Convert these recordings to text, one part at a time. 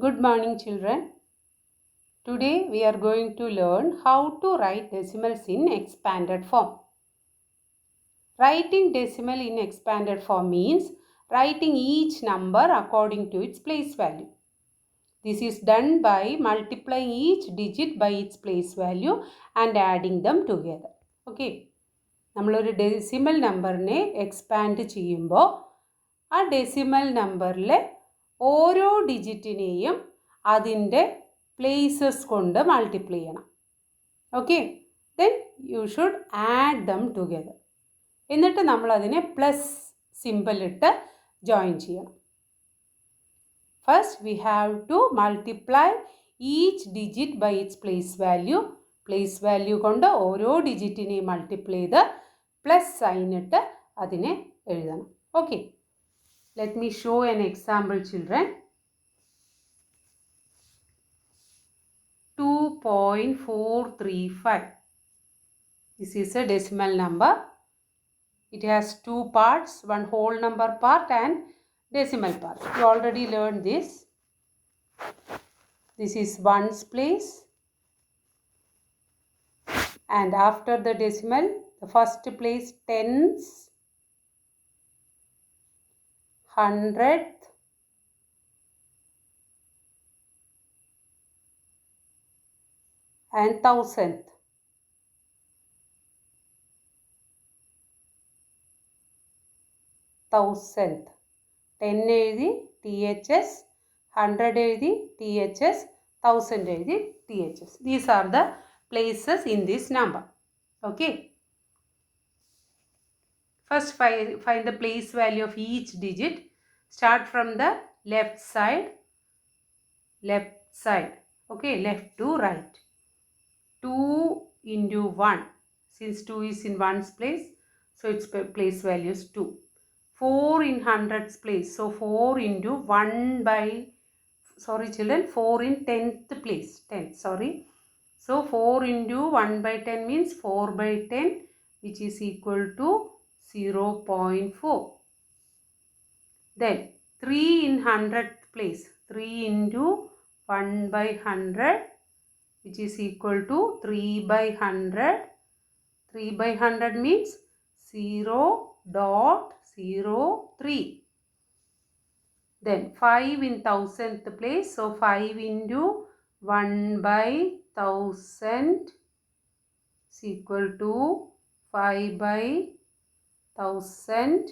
Good morning, children. Today we are going to learn how to write decimals in expanded form. Writing decimal in expanded form means writing each number according to its place value. This is done by multiplying each digit by its place value and adding them together. Okay. നമ്മളൊരു decimal നമ്പറിനെ expand ചെയ്യുമ്പോൾ ആ decimal നമ്പറിലെ ഓരോ ഡിജിറ്റിനെയും അതിൻ്റെ places കൊണ്ട് multiply ചെയ്യണം. Okay, then you should add them together. എന്നിട്ട് നമ്മൾ അതിനെ പ്ലസ് സിമ്പിൾ ഇട്ട് ജോയിൻ ചെയ്യണം. First we have to multiply each digit by its place value. Place value കൊണ്ട് ഓരോ ഡിജിറ്റിനെയും മൾട്ടിപ്ലൈ ചെയ്ത് പ്ലസ് സൈൻ ഇട്ട് അതിനെ എഴുതണം. Okay, let me show an example, children. 2.435. This is a decimal number. It has two parts, one whole number part and decimal part. You already learned this. This is ones place, and after the decimal, the first place tens, hundredth, and thousandth. Thousandth. 10 എഴുതി THS, 100 എഴുതി THS, 1000 എഴുതി THS. These are the places in this number. Okay. First find the place value of each digit. Start from the left side. Left side. Okay, left to right. 2 into 1. Since 2 is in ones place, so its place value is 2. 4 in hundreds place. So 4 into 1 by, sorry children, 4 in 10th place. 10, sorry. So 4 into 1 by 10 means 4 by 10, which is equal to 0.4. Then 3 in hundredth place. 3 into 1 by 100, which is equal to 3 by 100. 3 by 100 means 0.03. Then 5 in thousandth place. So 5 into 1 by 1000 is equal to 5 by 1000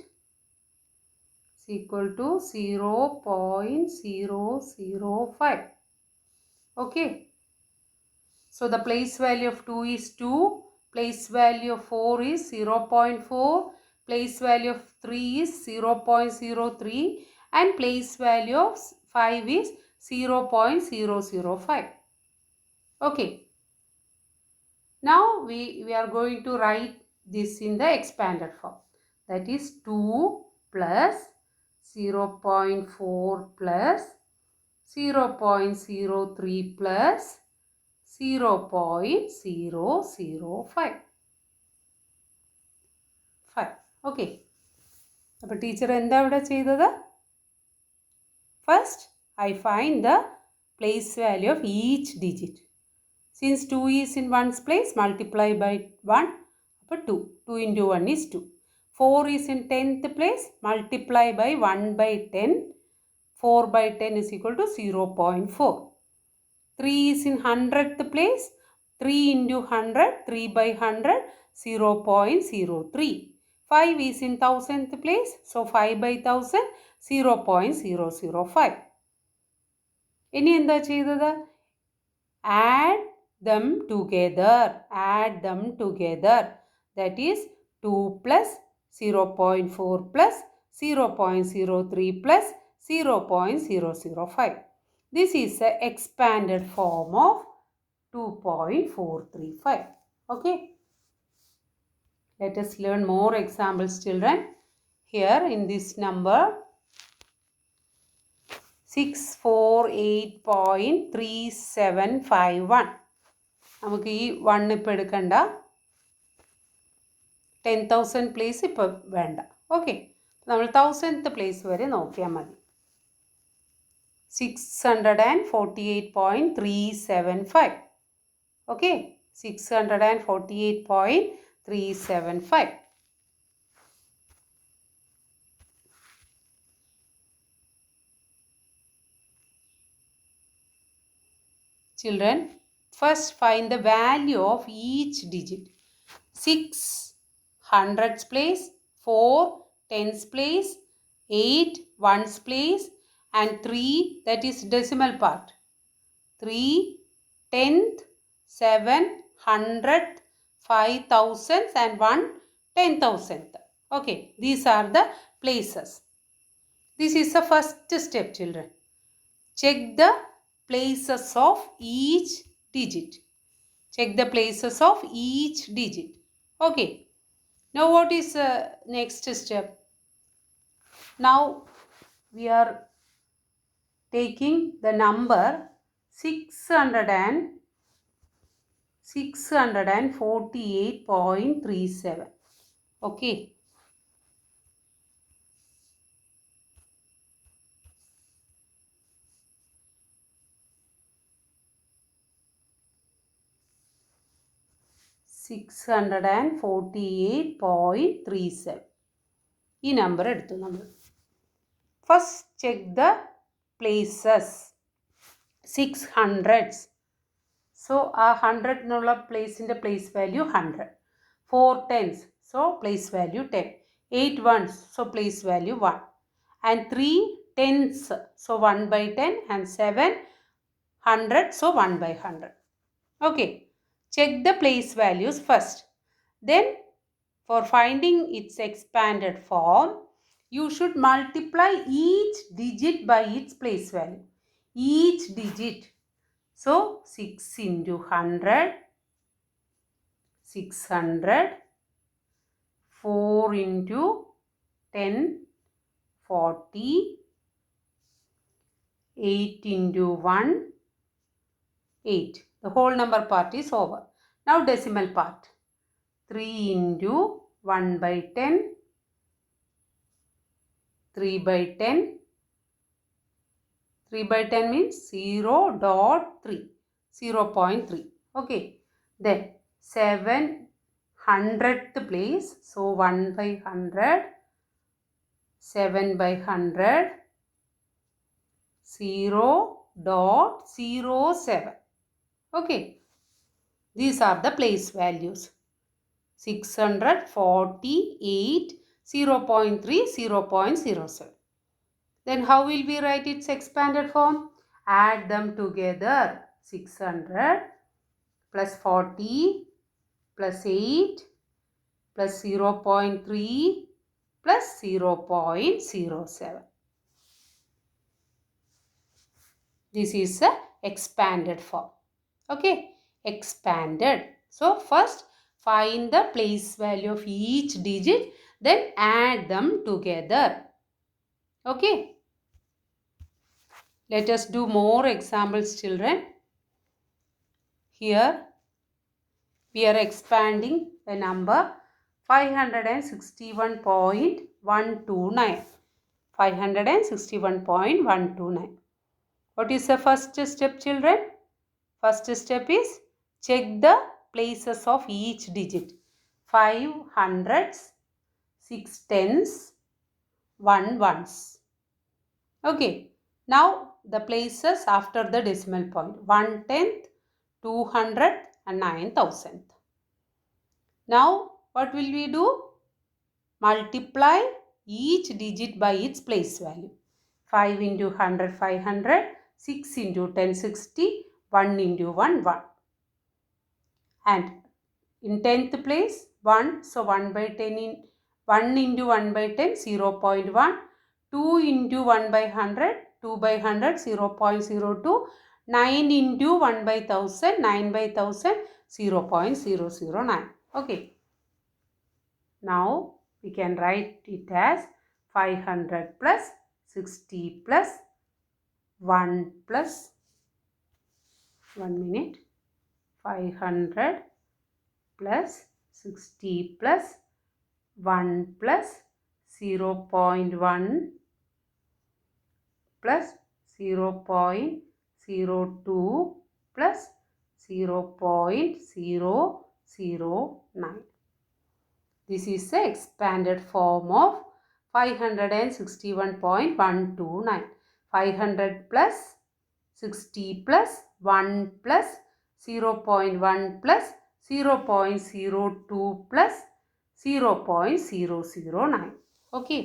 is equal to 0.005. Okay. So the place value of 2 is 2. Place value of 4 is 0.4. Place value of 3 is 0.03. And place value of 5 is 0.005. Okay. Now we are going to write this in the expanded form. That is 2 plus 0.4 plus 0.03 plus 0.005. 5. Okay. അപ്പോൾ teacher എന്താ ഇവിടെ ചെയ്തത്? First, I find the place value of each digit. Since 2 is in ones place, multiply by 1. അപ്പോൾ 2. 2 into 1 is 2. 4 is in 10th place, multiply by 1 by 10. 4 by 10 is equal to 0.4. 3 is in 100th place. 3 into 100, 3 by 100, 0.03. 5 is in 1000th place. So 5 by 1000, 0.005. ഇനി എന്താ ചെയ്തത്? Add them together. Add them together. That is 2 plus 0.4 plus 0.03 plus 0.005. This is the expanded form of 2.435. Okay. Let us learn more examples, children. Here in this number 648.3751. നമുക്ക് ഈ 1 ഇപ്പോൾ എടുക്കണ്ട. 10,000 place ഇപ്പോൾ വേണ്ട. Okay, നമ്മൾ 1000th പ്ലേസ് വരെ നോക്കിയാൽ മതി. 648.375. Okay, 648.375. Children, first find the value of each digit. 6 hundreds place, 4 tens place, 8 ones place, and 3, that is decimal part. 3 tenth, 7 hundredth, 5 thousandth, and 1 10,000th. Okay, these are the places. This is the first step, children. Check the places of each digit. Check the places of each digit. Okay. Now what is the next step? Now we are taking the number 648.37. Okay. $648.37. ഈ number എടുത്തു നമ്മൾ. First check the places. 600s. So ആ 100 എന്നുള്ള പ്ലേസിൻ്റെ place value 100. 4 tens. So place value 10. 8 ones. So place value 1. And 3 tens. So 1/10. And 7 hundred. So 1/100. Okay. Check the place values first. Then for finding its expanded form, you should multiply each digit by its place value. Each digit. So 6 into 100, 600, 4 into 10, 40, 8 into 1, 8. The whole number part is over. Now decimal part. 3 into 1/10, 3/10. 3/10 means 0.3. 0.3. Okay. Then 700th place. So 1/100. 7/100. 0.07. Okay. These are the place values. 648, 0.3, 0.07. Then how will we write its expanded form? Add them together. 600 plus 40 plus 8 plus 0.3 plus 0.07. This is the expanded form. Okay, expanded. So first find the place value of each digit, then add them together. Okay. Let us do more examples, children. Here we are expanding the number 561.129. 561.129. What is the first step, children? First step is check the places of each digit. 5 hundreds, 6 tens, 1 ones. Okay. Now the places after the decimal point. 1/10th, 200th, and 9,000th. Now what will we do? Multiply each digit by its place value. 5 into 100, 500. 6 into 10, 60. 1 into 1, 1. And in 10th place, 1. So 1/10 in 1 into 1/10, 0.1. 2 into 1/100, 2/100, 0.02. 9 into 1/1000, 9/1000, 0.009. Okay. Now we can write it as 500 plus 60 plus 1 plus 1 minute. 500 plus 60 plus 1 plus 0.1 plus 0.02 plus 0.009. This is the expanded form of 561.129. 500 plus 60 plus 1 plus 0.1 plus 0.02 plus 0.009. Okay.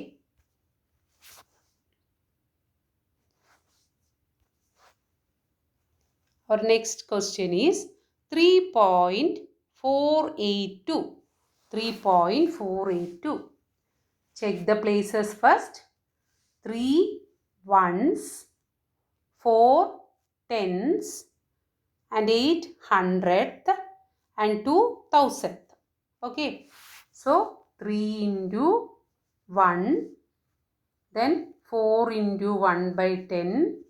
Our next question is 3.482. 3.482. Check the places first. 3 ones, 4 tens, and 8 hundredth, and 2 thousandth. Okay. So 3 into 1, then 4 into 1 by 10,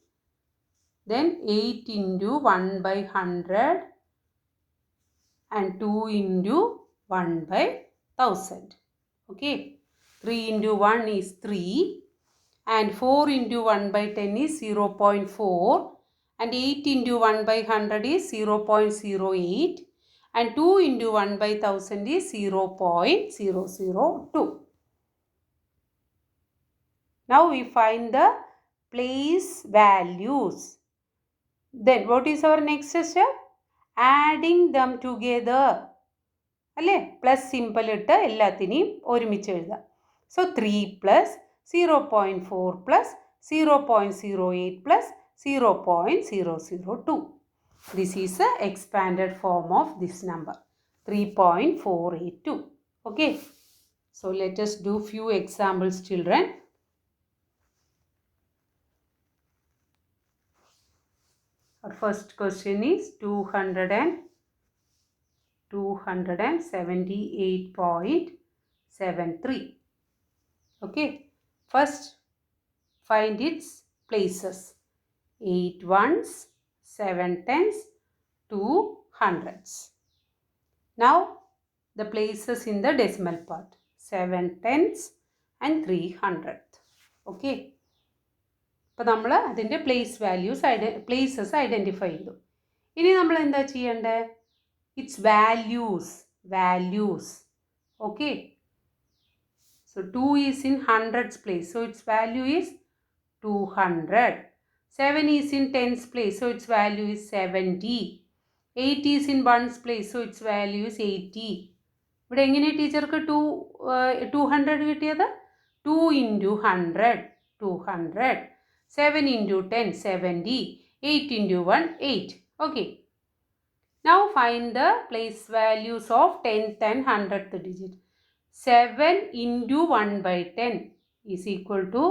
then 8 into 1 by 100, and 2 into 1 by 1000. Okay. 3 into 1 is 3, and 4 into 1 by 10 is 0.4, and 8 into 1 by 100 is 0.08, and 2 into 1 by 1000 is 0.002. Now we find the place values. Then what is our next step? Adding them together. അല്ലേ plus symbol ഇട്ട് എല്ലാത്തിനെയും ഒരുമിച്ച് എഴുതാം. So 3 plus 0.4 plus 0.08 plus 0.002. This is the expanded form of this number 3.482. Okay. So let us do few examples, children. Our first question is 278.73. Okay. First, find its places. 8 ones, 7 tens, 2 hundreds. Now, the places in the decimal part. 7 tens and 3 hundredth. Okay. അപ്പോൾ നമ്മൾ അതിൻ്റെ places identify ചെയ്തു. ഇനി നമ്മൾ എന്താ ചെയ്യേണ്ടത്? It's values. Okay. So 2 is in hundreds place. So its value is 200. 7 is in tens place. So its value is 70. 8 is in ones place. So its value is 80. ഇവിടെ എങ്ങനെ ടീച്ചർക്ക് 200 കിട്ടിയത്? 2 into 100, 200. 7 into 10, 70. 8 into 1, 8. Okay. Now find the place values of 10th and 100th digit. 7 into 1 by 10 is equal to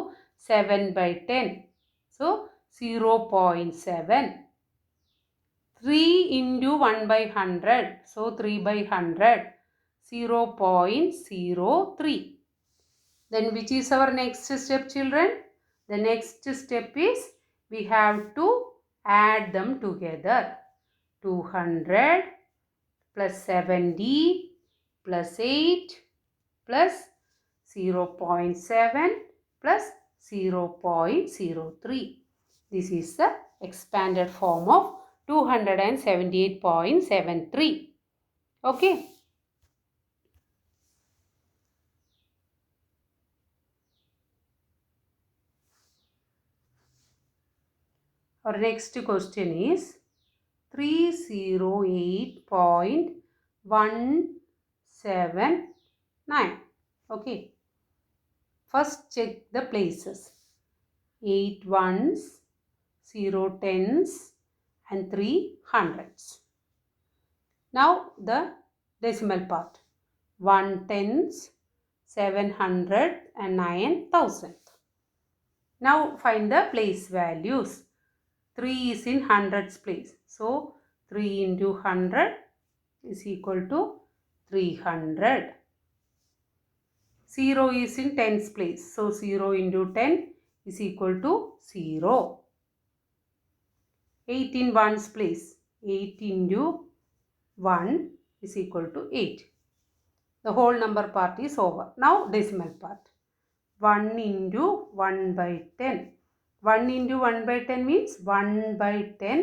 7 by 10. So 0.7. 3 into 1 by 100. So 3 by 100. 0.03. Then which is our next step, children? The next step is we have to add them together. 200 plus 70 plus 8 plus 0.7 plus 0.03. This is the expanded form of 278.73. Okay. Our next question is 308.179. Okay. First check the places. 8 ones, 0 tens, and 3 hundreds. Now the decimal part. 1 tens, 700, and 9,000. Now find the place values. 3 is in hundreds place. So 3 into 100 is equal to 300. 0 is in tens place. So 0 into 10 is equal to 0. 8 in ones place. 8 into 1 is equal to 8. The whole number part is over. Now decimal part. 1 into 1 by 10. 1 into 1 by 10 means 1 by 10.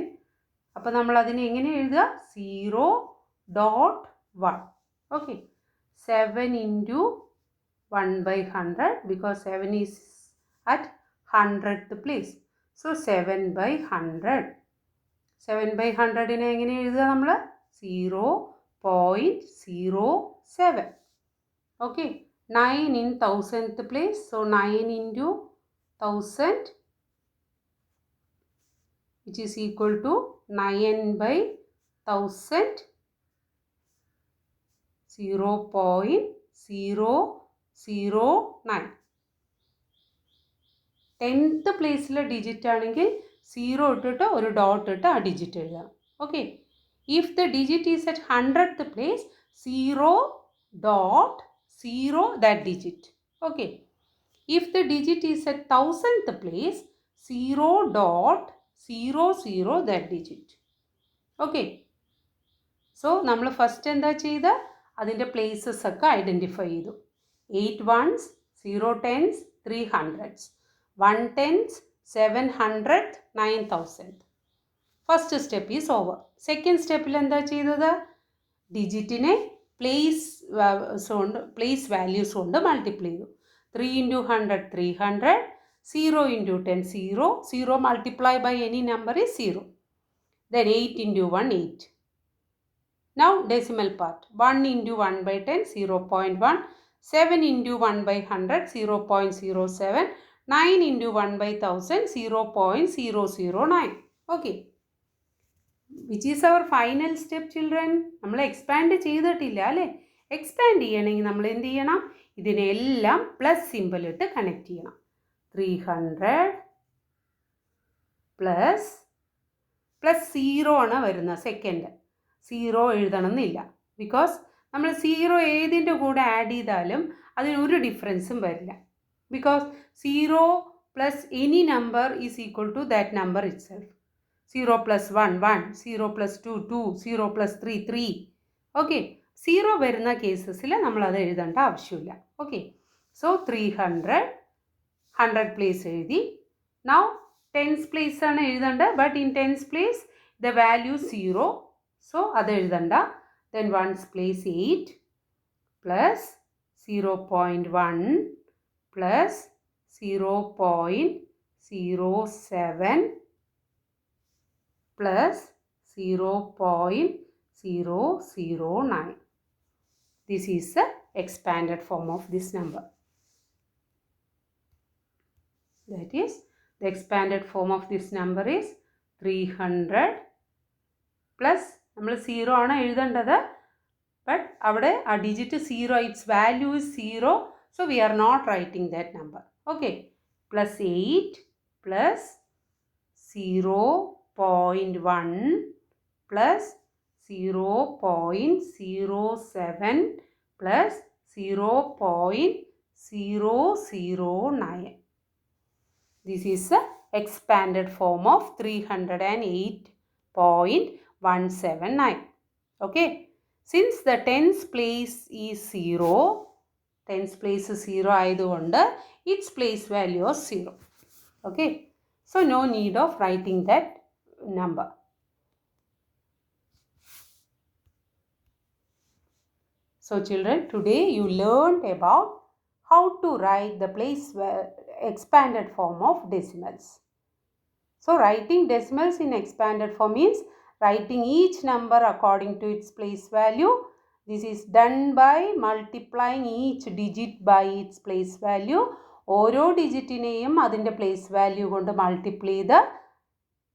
അപ്പോൾ നമ്മൾ അതിനെ എങ്ങനെ എഴുതുക? 0.1. Okay, 7 into 1 by 100 because 7 is at 100th place. So 7 by 100. 7 by 100നെ എങ്ങനെ എഴുതുക നമ്മൾ? 0.07. Okay, 9 in 1000th place. So 9 into 1000 which is equal to 9 by 1000, 0.009. 10th പ്ലേസിലെ digit ആണെങ്കിൽ 0 ഇട്ടിട്ട് ഒരു ഡോട്ട് ഇട്ട് ആ ഡിജിറ്റ് എഴുതാം. Okay, if the digit is at 100th place, 0.0 that digit. Okay, if the digit is at 1000th place, 0.00 that digit. Okay, so നമ്മൾ first എന്താ ചെയ്ത? അതിൻ്റെ പ്ലേസസ് ഒക്കെ ഐഡൻറ്റിഫൈ ചെയ്തു. 8 ones, 0 tens, 3 hundreds, 1 tens, 700, 9000. First step is over. Second സ്റ്റെപ്പിൽ എന്താ ചെയ്തത്? ഡിജിറ്റിനെ place values കൊണ്ട് മൾട്ടിപ്ലൈ ചെയ്തു. 3 into 100, 300, 0 into 10, 0, 0 multiplied by any number is 0. Then 8 into 1, 8. Now decimal part. 1 into 1 by 10, 0.1. 7 into 1 by 100, 0.07. 9 into 1 by 1000, 0.009. Okay. Which is our final step, children? നമ്മൾ expand ചെയ്തിട്ടില്ല അല്ലേ? Expand ചെയ്യണമെങ്കിൽ നമ്മൾ എന്ത് ചെയ്യണം? ഇതിനെല്ലാം പ്ലസ് സിമ്പിൾ ഇട്ട് കണക്ട് ചെയ്യണം. 300 പ്ലസ് 0 ആണ് വരുന്നത്. സെക്കൻഡ് 0 എഴുതണമെന്നില്ല. ബിക്കോസ് നമ്മൾ 0 ഏതിൻ്റെ കൂടെ ആഡ് ചെയ്താലും അതിനൊരു ഡിഫറൻസും വരില്ല. Because 0 plus any number is equal to that number itself. 0 plus 1, 1, 0 plus 2, 2, 0 plus 3, 3. Okay, 0 വരുന്ന കേസസിൽ നമ്മളത് എഴുതേണ്ട ആവശ്യമില്ല. ഓക്കെ, സോ 300 100 പ്ലേസ് എഴുതി. നൗ ടെൻസ് പ്ലേസ് ആണ് എഴുതേണ്ടത്. But in tens place the value 0, സോ അത് എഴുതണ്ട. Then ones place 8 plus 0.1 plus 0.07 plus 0.009. This is the expanded form of this number. That is, the expanded form of this number is 300 plus, നമ്മൾ 0 ആണ് എഴുതേണ്ടത്. But അവിടെ ആ digit 0, its value is 0, so we are not writing that number. Okay, plus 8 plus 0.1 plus 0.07 plus 0.009. This is the expanded form of 308.179. Okay, since the tens place is 0, tens place is 0 ആയതുകൊണ്ട് its place value is 0. Okay, so no need of writing that number. So children, today you learned about how to write the place expanded form of decimals. So writing decimals in expanded form means writing each number according to its place value. This is done by multiplying each digit by its place value. ഓരോ ഡിജിറ്റിനെയും അതിൻ്റെ place value കൊണ്ട് multiply ചെയ്ത്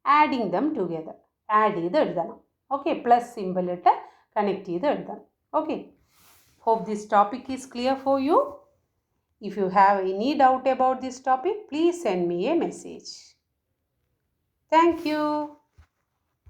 adding dum together, add ചെയ്ത് എഴുതണം. Okay, plus symbol ഇട്ട് connect ചെയ്ത് എഴുതണം. Okay, hope this topic is clear for you. If you have any doubt about this topic, please send me a message. Thank you.